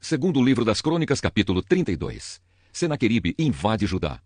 Segundo livro das Crônicas, capítulo 32. Senaqueribe invade Judá.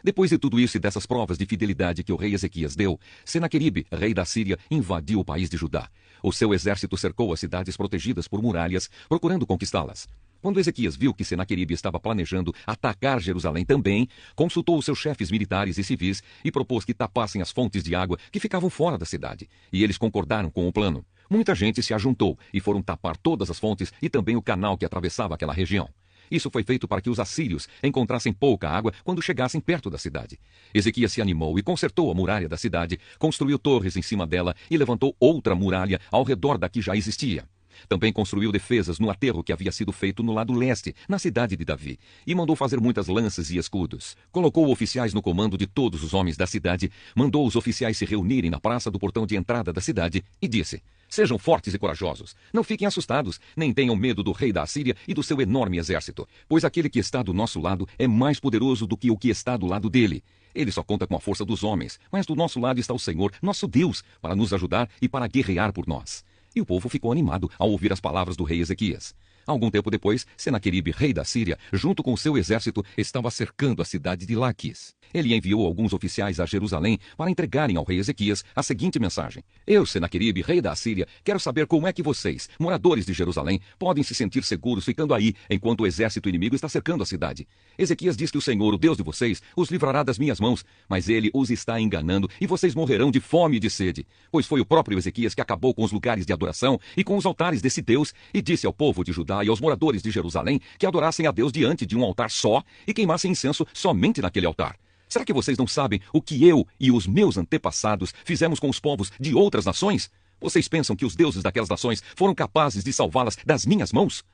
Depois de tudo isso e dessas provas de fidelidade que o rei Ezequias deu, Senaqueribe, rei da Síria, invadiu o país de Judá. O seu exército cercou as cidades protegidas por muralhas, procurando conquistá-las. Quando Ezequias viu que Senaqueribe estava planejando atacar Jerusalém também, consultou os seus chefes militares e civis e propôs que tapassem as fontes de água que ficavam fora da cidade. E eles concordaram com o plano. Muita gente se ajuntou e foram tapar todas as fontes e também o canal que atravessava aquela região. Isso foi feito para que os assírios encontrassem pouca água quando chegassem perto da cidade. Ezequias se animou e consertou a muralha da cidade, construiu torres em cima dela e levantou outra muralha ao redor da que já existia. Também construiu defesas no aterro que havia sido feito no lado leste, na cidade de Davi, e mandou fazer muitas lanças e escudos. Colocou oficiais no comando de todos os homens da cidade, mandou os oficiais se reunirem na praça do portão de entrada da cidade e disse: sejam fortes e corajosos, não fiquem assustados, nem tenham medo do rei da Assíria e do seu enorme exército, pois aquele que está do nosso lado é mais poderoso do que o que está do lado dele. Ele só conta com a força dos homens, mas do nosso lado está o Senhor, nosso Deus, para nos ajudar e para guerrear por nós. E o povo ficou animado ao ouvir as palavras do rei Ezequias. Algum tempo depois, Senaqueribe, rei da Síria, junto com o seu exército, estava cercando a cidade de Laquis. Ele enviou alguns oficiais a Jerusalém para entregarem ao rei Ezequias a seguinte mensagem: eu, Senaqueribe, rei da Síria, quero saber como é que vocês, moradores de Jerusalém, podem se sentir seguros ficando aí enquanto o exército inimigo está cercando a cidade. Ezequias diz que o Senhor, o Deus de vocês, os livrará das minhas mãos, mas ele os está enganando e vocês morrerão de fome e de sede. Pois foi o próprio Ezequias que acabou com os lugares de adoração e com os altares desse Deus e disse ao povo de Judá e aos moradores de Jerusalém que adorassem a Deus diante de um altar só e queimassem incenso somente naquele altar. Será que vocês não sabem o que eu e os meus antepassados fizemos com os povos de outras nações? Vocês pensam que os deuses daquelas nações foram capazes de salvá-las das minhas mãos?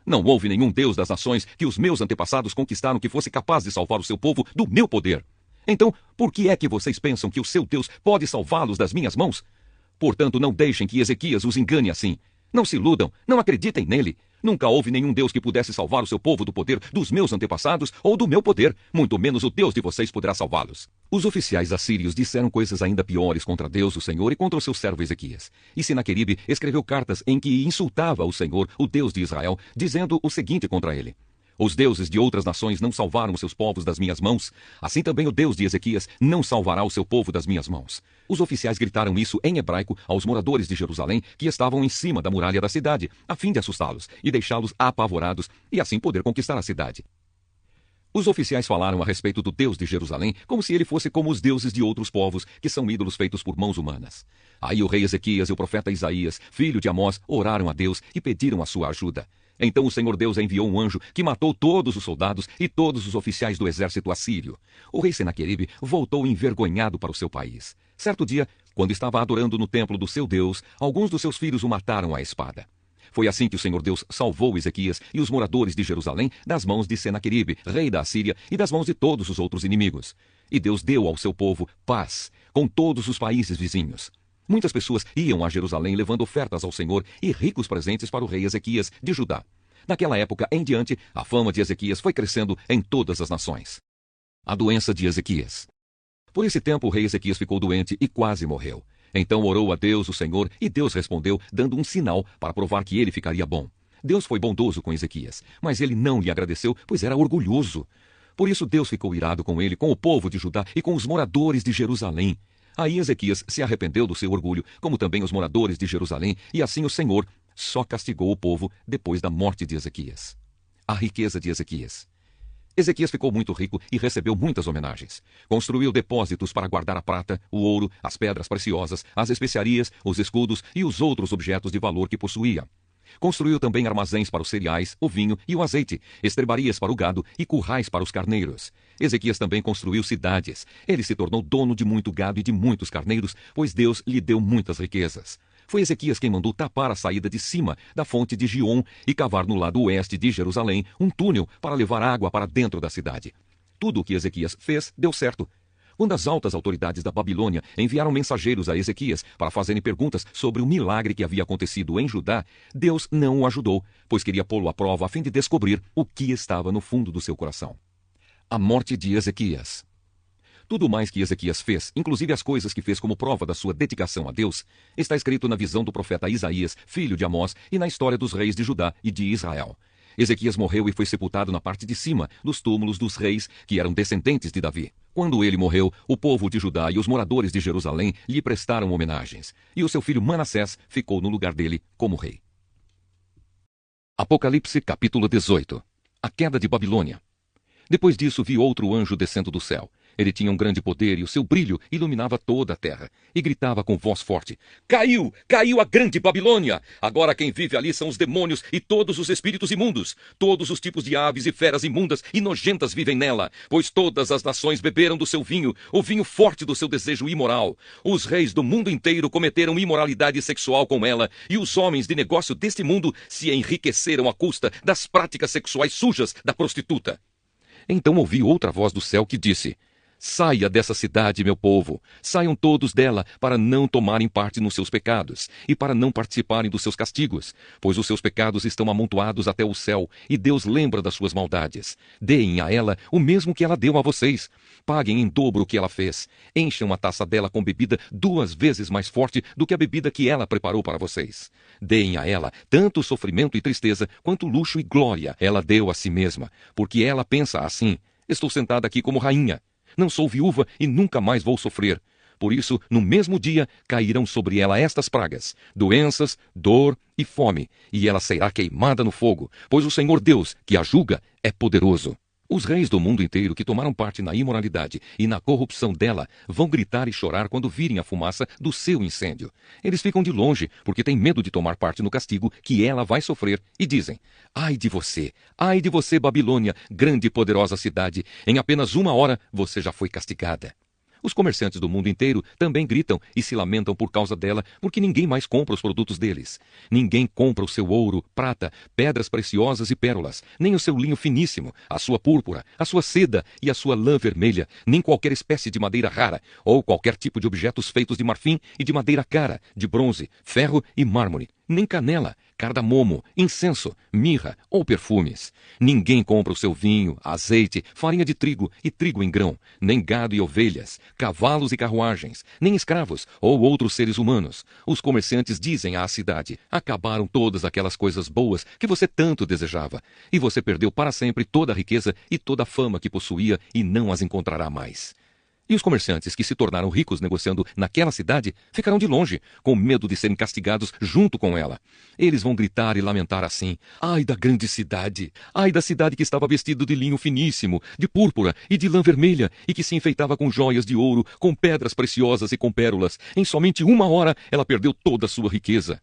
Não houve nenhum deus das nações que os meus antepassados conquistaram que fosse capaz de salvar o seu povo do meu poder. Então, por que é que vocês pensam que o seu Deus pode salvá-los das minhas mãos? Portanto, não deixem que Ezequias os engane assim. Não se iludam, não acreditem nele. Nunca houve nenhum Deus que pudesse salvar o seu povo do poder dos meus antepassados ou do meu poder, muito menos o Deus de vocês poderá salvá-los. Os oficiais assírios disseram coisas ainda piores contra Deus, o Senhor, e contra o seu servo Ezequias. E Senaqueribe escreveu cartas em que insultava o Senhor, o Deus de Israel, dizendo o seguinte contra ele: os deuses de outras nações não salvaram os seus povos das minhas mãos. Assim também o Deus de Ezequias não salvará o seu povo das minhas mãos. Os oficiais gritaram isso em hebraico aos moradores de Jerusalém que estavam em cima da muralha da cidade, a fim de assustá-los e deixá-los apavorados e assim poder conquistar a cidade. Os oficiais falaram a respeito do Deus de Jerusalém como se ele fosse como os deuses de outros povos, que são ídolos feitos por mãos humanas. Aí o rei Ezequias e o profeta Isaías, filho de Amós, oraram a Deus e pediram a sua ajuda. Então o Senhor Deus enviou um anjo que matou todos os soldados e todos os oficiais do exército assírio. O rei Senaqueribe voltou envergonhado para o seu país. Certo dia, quando estava adorando no templo do seu Deus, alguns dos seus filhos o mataram à espada. Foi assim que o Senhor Deus salvou Ezequias e os moradores de Jerusalém das mãos de Senaqueribe, rei da Assíria, e das mãos de todos os outros inimigos. E Deus deu ao seu povo paz com todos os países vizinhos. Muitas pessoas iam a Jerusalém levando ofertas ao Senhor e ricos presentes para o rei Ezequias de Judá. Daquela época em diante, a fama de Ezequias foi crescendo em todas as nações. A doença de Ezequias. Por esse tempo o rei Ezequias ficou doente e quase morreu. Então orou a Deus, o Senhor, e Deus respondeu, dando um sinal para provar que ele ficaria bom. Deus foi bondoso com Ezequias, mas ele não lhe agradeceu, pois era orgulhoso. Por isso Deus ficou irado com ele, com o povo de Judá e com os moradores de Jerusalém. Aí Ezequias se arrependeu do seu orgulho, como também os moradores de Jerusalém, e assim o Senhor só castigou o povo depois da morte de Ezequias. A riqueza de Ezequias. Ezequias ficou muito rico e recebeu muitas homenagens. Construiu depósitos para guardar a prata, o ouro, as pedras preciosas, as especiarias, os escudos e os outros objetos de valor que possuía. Construiu também armazéns para os cereais, o vinho e o azeite, estrebarias para o gado e currais para os carneiros. Ezequias também construiu cidades. Ele se tornou dono de muito gado e de muitos carneiros, pois Deus lhe deu muitas riquezas. Foi Ezequias quem mandou tapar a saída de cima da fonte de Giom e cavar no lado oeste de Jerusalém um túnel para levar água para dentro da cidade. Tudo o que Ezequias fez deu certo. Quando as altas autoridades da Babilônia enviaram mensageiros a Ezequias para fazerem perguntas sobre o milagre que havia acontecido em Judá, Deus não o ajudou, pois queria pô-lo à prova a fim de descobrir o que estava no fundo do seu coração. A morte de Ezequias. Tudo mais que Ezequias fez, inclusive as coisas que fez como prova da sua dedicação a Deus, está escrito na visão do profeta Isaías, filho de Amós, e na história dos reis de Judá e de Israel. Ezequias morreu e foi sepultado na parte de cima dos túmulos dos reis que eram descendentes de Davi. Quando ele morreu, o povo de Judá e os moradores de Jerusalém lhe prestaram homenagens, e o seu filho Manassés ficou no lugar dele como rei. Apocalipse capítulo 18. A queda de Babilônia. Depois disso vi outro anjo descendo do céu. Ele tinha um grande poder e o seu brilho iluminava toda a terra. E gritava com voz forte: Caiu! Caiu a grande Babilônia! Agora quem vive ali são os demônios e todos os espíritos imundos. Todos os tipos de aves e feras imundas e nojentas vivem nela, pois todas as nações beberam do seu vinho, o vinho forte do seu desejo imoral. Os reis do mundo inteiro cometeram imoralidade sexual com ela, e os homens de negócio deste mundo se enriqueceram à custa das práticas sexuais sujas da prostituta. Então ouvi outra voz do céu que disse: Saia dessa cidade, meu povo, saiam todos dela, para não tomarem parte nos seus pecados, e para não participarem dos seus castigos, pois os seus pecados estão amontoados até o céu, e Deus lembra das suas maldades. Deem a ela o mesmo que ela deu a vocês. Paguem em dobro o que ela fez. Encham a taça dela com bebida 2 vezes mais forte do que a bebida que ela preparou para vocês. Deem a ela tanto sofrimento e tristeza, quanto luxo e glória ela deu a si mesma, porque ela pensa assim: estou sentada aqui como rainha. Não sou viúva e nunca mais vou sofrer. Por isso, no mesmo dia, cairão sobre ela estas pragas: doenças, dor e fome, e ela será queimada no fogo, pois o Senhor Deus, que a julga, é poderoso. Os reis do mundo inteiro que tomaram parte na imoralidade e na corrupção dela vão gritar e chorar quando virem a fumaça do seu incêndio. Eles ficam de longe, porque têm medo de tomar parte no castigo que ela vai sofrer, e dizem: Ai de você, Babilônia, grande e poderosa cidade, em apenas 1 hora você já foi castigada. Os comerciantes do mundo inteiro também gritam e se lamentam por causa dela, porque ninguém mais compra os produtos deles. Ninguém compra o seu ouro, prata, pedras preciosas e pérolas, nem o seu linho finíssimo, a sua púrpura, a sua seda e a sua lã vermelha, nem qualquer espécie de madeira rara, ou qualquer tipo de objetos feitos de marfim e de madeira cara, de bronze, ferro e mármore, nem canela, cardamomo, incenso, mirra ou perfumes. Ninguém compra o seu vinho, azeite, farinha de trigo e trigo em grão, nem gado e ovelhas, cavalos e carruagens, nem escravos ou outros seres humanos. Os comerciantes dizem à cidade: acabaram todas aquelas coisas boas que você tanto desejava, e você perdeu para sempre toda a riqueza e toda a fama que possuía e não as encontrará mais. E os comerciantes que se tornaram ricos negociando naquela cidade ficarão de longe, com medo de serem castigados junto com ela. Eles vão gritar e lamentar assim: Ai da grande cidade! Ai da cidade que estava vestida de linho finíssimo, de púrpura e de lã vermelha, e que se enfeitava com joias de ouro, com pedras preciosas e com pérolas. Em somente 1 hora ela perdeu toda a sua riqueza.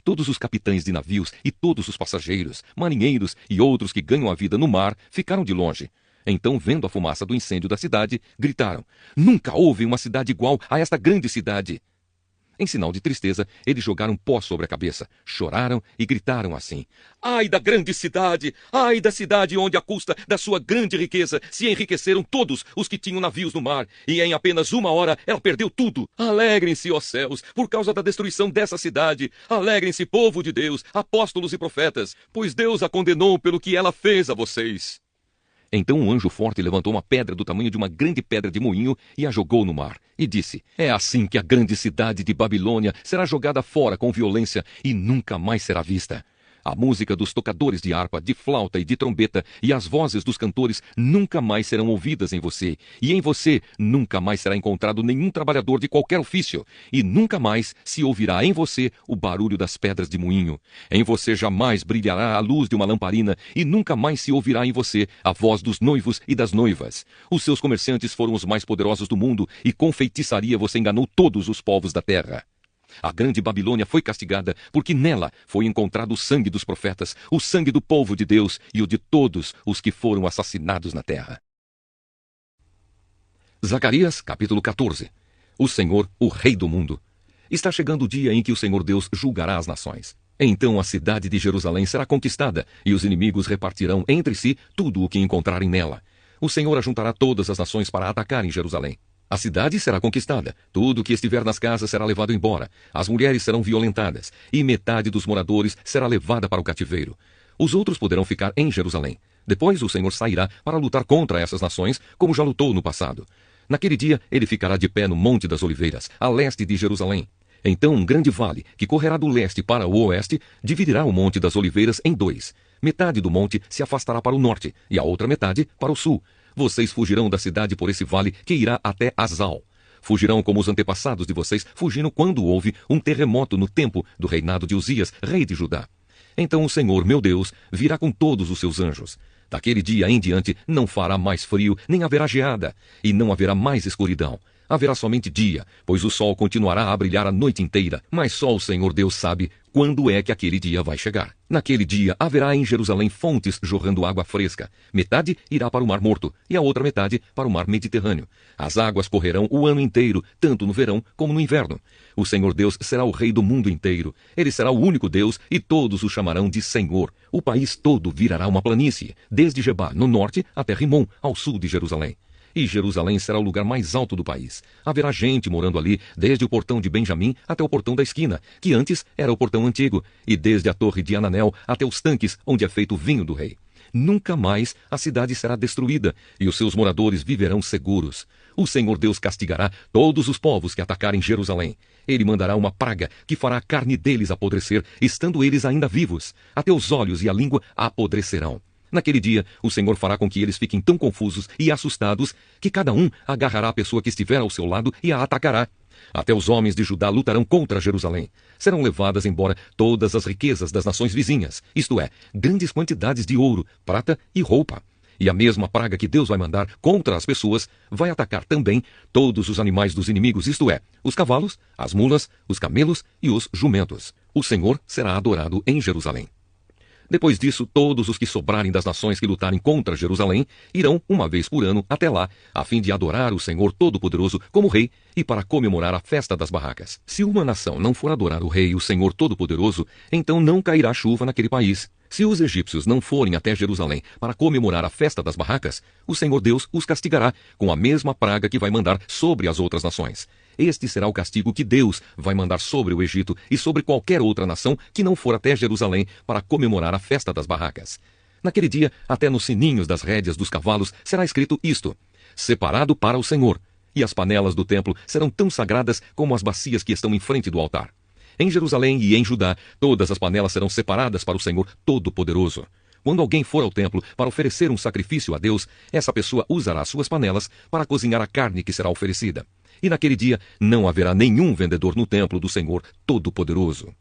Todos os capitães de navios e todos os passageiros, marinheiros e outros que ganham a vida no mar ficaram de longe. Então, vendo a fumaça do incêndio da cidade, gritaram: Nunca houve uma cidade igual a esta grande cidade. Em sinal de tristeza, eles jogaram pó sobre a cabeça, choraram e gritaram assim: Ai da grande cidade! Ai da cidade onde, à custa da sua grande riqueza, se enriqueceram todos os que tinham navios no mar, e em apenas 1 hora ela perdeu tudo. Alegrem-se, ó céus, por causa da destruição dessa cidade. Alegrem-se, povo de Deus, apóstolos e profetas, pois Deus a condenou pelo que ela fez a vocês. Então um anjo forte levantou uma pedra do tamanho de uma grande pedra de moinho e a jogou no mar, e disse: É assim que a grande cidade de Babilônia será jogada fora com violência e nunca mais será vista. A música dos tocadores de harpa, de flauta e de trombeta e as vozes dos cantores nunca mais serão ouvidas em você, e em você nunca mais será encontrado nenhum trabalhador de qualquer ofício, e nunca mais se ouvirá em você o barulho das pedras de moinho. Em você jamais brilhará a luz de uma lamparina, e nunca mais se ouvirá em você a voz dos noivos e das noivas. Os seus comerciantes foram os mais poderosos do mundo, e com feitiçaria você enganou todos os povos da terra. A grande Babilônia foi castigada, porque nela foi encontrado o sangue dos profetas, o sangue do povo de Deus e o de todos os que foram assassinados na terra. Zacarias, capítulo 14. O Senhor, o Rei do mundo. Está chegando o dia em que o Senhor Deus julgará as nações. Então a cidade de Jerusalém será conquistada, e os inimigos repartirão entre si tudo o que encontrarem nela. O Senhor ajuntará todas as nações para atacarem Jerusalém. A cidade será conquistada, tudo o que estiver nas casas será levado embora, as mulheres serão violentadas, e metade dos moradores será levada para o cativeiro. Os outros poderão ficar em Jerusalém. Depois o Senhor sairá para lutar contra essas nações, como já lutou no passado. Naquele dia ele ficará de pé no Monte das Oliveiras, a leste de Jerusalém. Então um grande vale, que correrá do leste para o oeste, dividirá o Monte das Oliveiras em 2. Metade do monte se afastará para o norte, e a outra metade para o sul. Vocês fugirão da cidade por esse vale que irá até Azal. Fugirão como os antepassados de vocês fugiram quando houve um terremoto no tempo do reinado de Uzias, rei de Judá. Então o Senhor, meu Deus, virá com todos os seus anjos. Daquele dia em diante não fará mais frio, nem haverá geada, e não haverá mais escuridão. Haverá somente dia, pois o sol continuará a brilhar a noite inteira, mas só o Senhor Deus sabe quando é que aquele dia vai chegar. Naquele dia haverá em Jerusalém fontes jorrando água fresca. Metade irá para o Mar Morto e a outra metade para o Mar Mediterrâneo. As águas correrão o ano inteiro, tanto no verão como no inverno. O Senhor Deus será o rei do mundo inteiro. Ele será o único Deus e todos o chamarão de Senhor. O país todo virará uma planície, desde Gebá, no norte, até Rimom, ao sul de Jerusalém. E Jerusalém será o lugar mais alto do país. Haverá gente morando ali, desde o portão de Benjamim até o portão da esquina, que antes era o portão antigo, e desde a torre de Ananel até os tanques onde é feito o vinho do rei. Nunca mais a cidade será destruída, e os seus moradores viverão seguros. O Senhor Deus castigará todos os povos que atacarem Jerusalém. Ele mandará uma praga que fará a carne deles apodrecer, estando eles ainda vivos. Até os olhos e a língua apodrecerão. Naquele dia, o Senhor fará com que eles fiquem tão confusos e assustados que cada um agarrará a pessoa que estiver ao seu lado e a atacará. Até os homens de Judá lutarão contra Jerusalém. Serão levadas embora todas as riquezas das nações vizinhas, isto é, grandes quantidades de ouro, prata e roupa. E a mesma praga que Deus vai mandar contra as pessoas vai atacar também todos os animais dos inimigos, isto é, os cavalos, as mulas, os camelos e os jumentos. O Senhor será adorado em Jerusalém. Depois disso, todos os que sobrarem das nações que lutarem contra Jerusalém irão, uma vez por ano, até lá, a fim de adorar o Senhor Todo-Poderoso como Rei e para comemorar a festa das barracas. Se uma nação não for adorar o Rei, o Senhor Todo-Poderoso, então não cairá chuva naquele país. Se os egípcios não forem até Jerusalém para comemorar a festa das barracas, o Senhor Deus os castigará com a mesma praga que vai mandar sobre as outras nações. Este será o castigo que Deus vai mandar sobre o Egito e sobre qualquer outra nação que não for até Jerusalém para comemorar a festa das barracas. Naquele dia, até nos sininhos das rédeas dos cavalos será escrito isto: separado para o Senhor, e as panelas do templo serão tão sagradas como as bacias que estão em frente do altar. Em Jerusalém e em Judá, todas as panelas serão separadas para o Senhor Todo-Poderoso. Quando alguém for ao templo para oferecer um sacrifício a Deus, essa pessoa usará suas panelas para cozinhar a carne que será oferecida. E naquele dia não haverá nenhum vendedor no templo do Senhor Todo-Poderoso.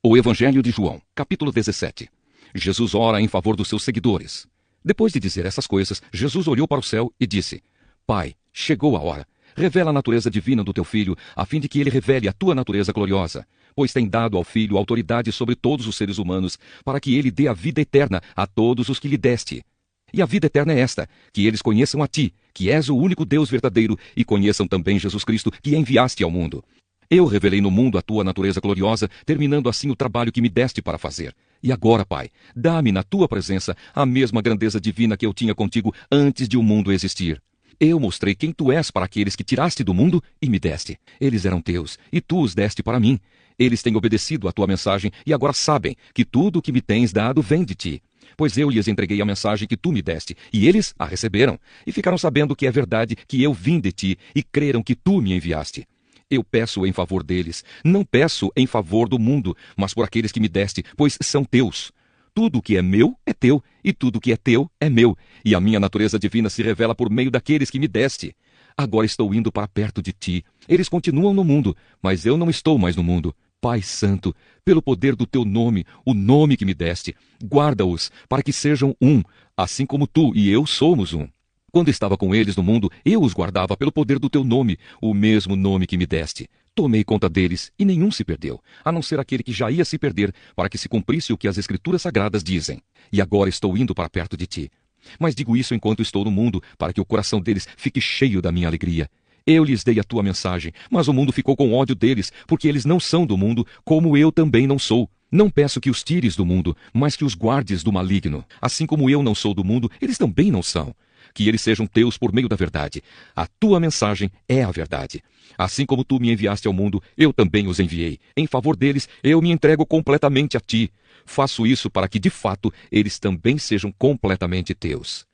O Evangelho de João, capítulo 17. Jesus ora em favor dos seus seguidores. Depois de dizer essas coisas, Jesus olhou para o céu e disse: Pai, chegou a hora. Revela a natureza divina do teu Filho, a fim de que ele revele a tua natureza gloriosa. Pois tem dado ao Filho autoridade sobre todos os seres humanos, para que ele dê a vida eterna a todos os que lhe deste. E a vida eterna é esta, que eles conheçam a ti, que és o único Deus verdadeiro, e conheçam também Jesus Cristo, que enviaste ao mundo. Eu revelei no mundo a tua natureza gloriosa, terminando assim o trabalho que me deste para fazer. E agora, Pai, dá-me na tua presença a mesma grandeza divina que eu tinha contigo antes de o mundo existir. Eu mostrei quem tu és para aqueles que tiraste do mundo e me deste. Eles eram teus, e tu os deste para mim. Eles têm obedecido à tua mensagem, e agora sabem que tudo o que me tens dado vem de ti. Pois eu lhes entreguei a mensagem que tu me deste, e eles a receberam, e ficaram sabendo que é verdade que eu vim de ti, e creram que tu me enviaste. Eu peço em favor deles, não peço em favor do mundo, mas por aqueles que me deste, pois são teus. Tudo o que é meu é teu, e tudo o que é teu é meu, e a minha natureza divina se revela por meio daqueles que me deste. Agora estou indo para perto de ti. Eles continuam no mundo, mas eu não estou mais no mundo. Pai Santo, pelo poder do teu nome, o nome que me deste, guarda-os para que sejam um, assim como tu e eu somos um. Quando estava com eles no mundo, eu os guardava pelo poder do teu nome, o mesmo nome que me deste. Tomei conta deles, e nenhum se perdeu, a não ser aquele que já ia se perder, para que se cumprisse o que as Escrituras Sagradas dizem. E agora estou indo para perto de ti. Mas digo isso enquanto estou no mundo, para que o coração deles fique cheio da minha alegria. Eu lhes dei a tua mensagem, mas o mundo ficou com ódio deles, porque eles não são do mundo, como eu também não sou. Não peço que os tires do mundo, mas que os guardes do maligno. Assim como eu não sou do mundo, eles também não são. Que eles sejam teus por meio da verdade. A tua mensagem é a verdade. Assim como tu me enviaste ao mundo, eu também os enviei. Em favor deles, eu me entrego completamente a ti. Faço isso para que, de fato, eles também sejam completamente teus.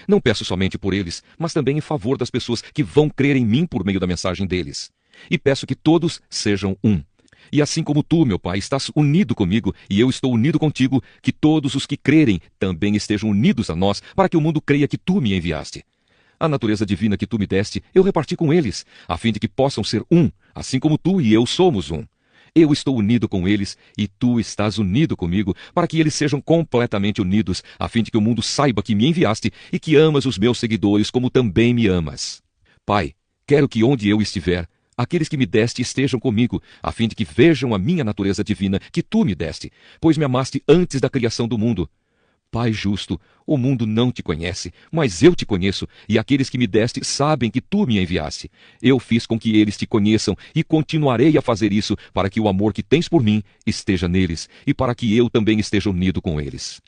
Não peço somente por eles, mas também em favor das pessoas que vão crer em mim por meio da mensagem deles. E peço que todos sejam um. E assim como tu, meu Pai, estás unido comigo e eu estou unido contigo, que todos os que crerem também estejam unidos a nós, para que o mundo creia que tu me enviaste. A natureza divina que tu me deste, eu reparti com eles, a fim de que possam ser um, assim como tu e eu somos um. Eu estou unido com eles e tu estás unido comigo, para que eles sejam completamente unidos, a fim de que o mundo saiba que me enviaste e que amas os meus seguidores como também me amas. Pai, quero que onde eu estiver, aqueles que me deste estejam comigo, a fim de que vejam a minha natureza divina que tu me deste, pois me amaste antes da criação do mundo. Pai justo, o mundo não te conhece, mas eu te conheço, e aqueles que me deste sabem que tu me enviaste. Eu fiz com que eles te conheçam, e continuarei a fazer isso, para que o amor que tens por mim esteja neles, e para que eu também esteja unido com eles.